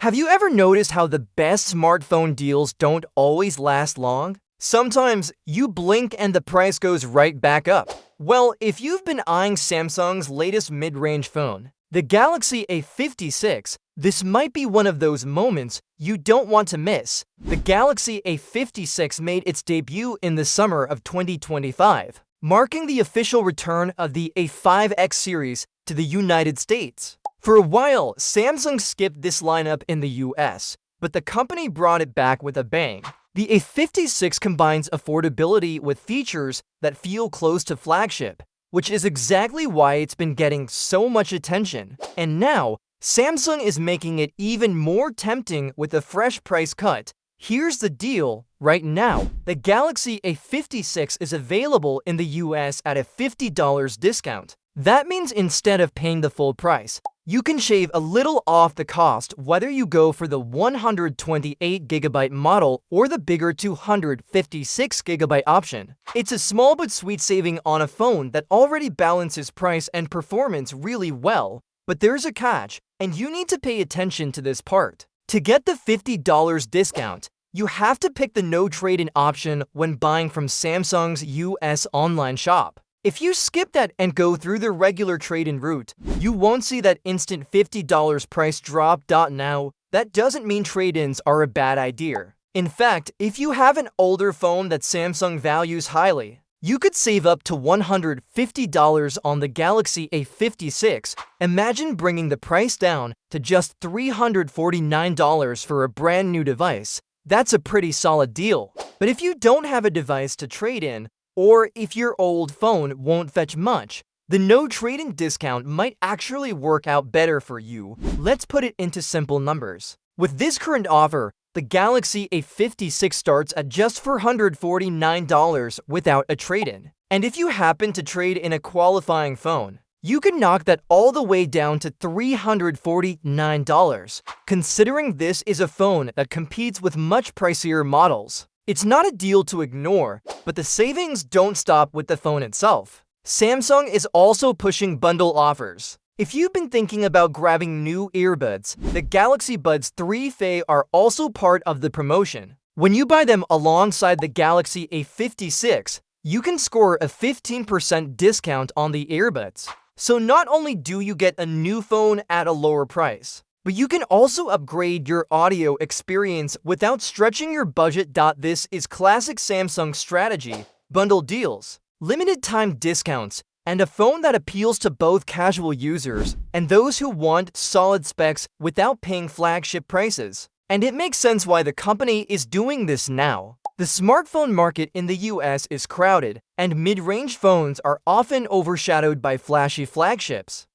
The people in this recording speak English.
Have you ever noticed how the best smartphone deals don't always last long? Sometimes you blink and the price goes right back up. Well, if you've been eyeing Samsung's latest mid-range phone, the Galaxy A56, this might be one of those moments you don't want to miss. The Galaxy A56 made its debut in the summer of 2025, marking the official return of the A5X series to the United States. For a while, Samsung skipped this lineup in the US, but the company brought it back with a bang. The A56 combines affordability with features that feel close to flagship, which is exactly why it's been getting so much attention. And now, Samsung is making it even more tempting with a fresh price cut. Here's the deal. Right now, the Galaxy A56 is available in the US at a $50 discount. That means instead of paying the full price, you can shave a little off the cost whether you go for the 128GB model or the bigger 256GB option. It's a small but sweet saving on a phone that already balances price and performance really well. But there's a catch, and you need to pay attention to this part. To get the $50 discount, you have to pick the no trade-in option when buying from Samsung's US online shop. If you skip that and go through the regular trade-in route, you won't see that instant $50 price drop. Now, that doesn't mean trade-ins are a bad idea. In fact, if you have an older phone that Samsung values highly, you could save up to $150 on the Galaxy A56. Imagine bringing the price down to just $349 for a brand new device. That's a pretty solid deal. But if you don't have a device to trade in, or if your old phone won't fetch much, the no trade-in discount might actually work out better for you. Let's put it into simple numbers. With this current offer, the Galaxy A56 starts at just $449 without a trade-in. And if you happen to trade in a qualifying phone, you can knock that all the way down to $349. Considering this is a phone that competes with much pricier models, it's not a deal to ignore, but the savings don't stop with the phone itself. Samsung is also pushing bundle offers. If you've been thinking about grabbing new earbuds, the Galaxy Buds 3 Fe are also part of the promotion. When you buy them alongside the Galaxy A56, you can score a 15% discount on the earbuds. So not only do you get a new phone at a lower price, but you can also upgrade your audio experience without stretching your budget. This is classic Samsung strategy: bundle deals, limited time discounts, and a phone that appeals to both casual users and those who want solid specs without paying flagship prices. And it makes sense why the company is doing this now. The smartphone market in the US is crowded, and mid-range phones are often overshadowed by flashy flagships.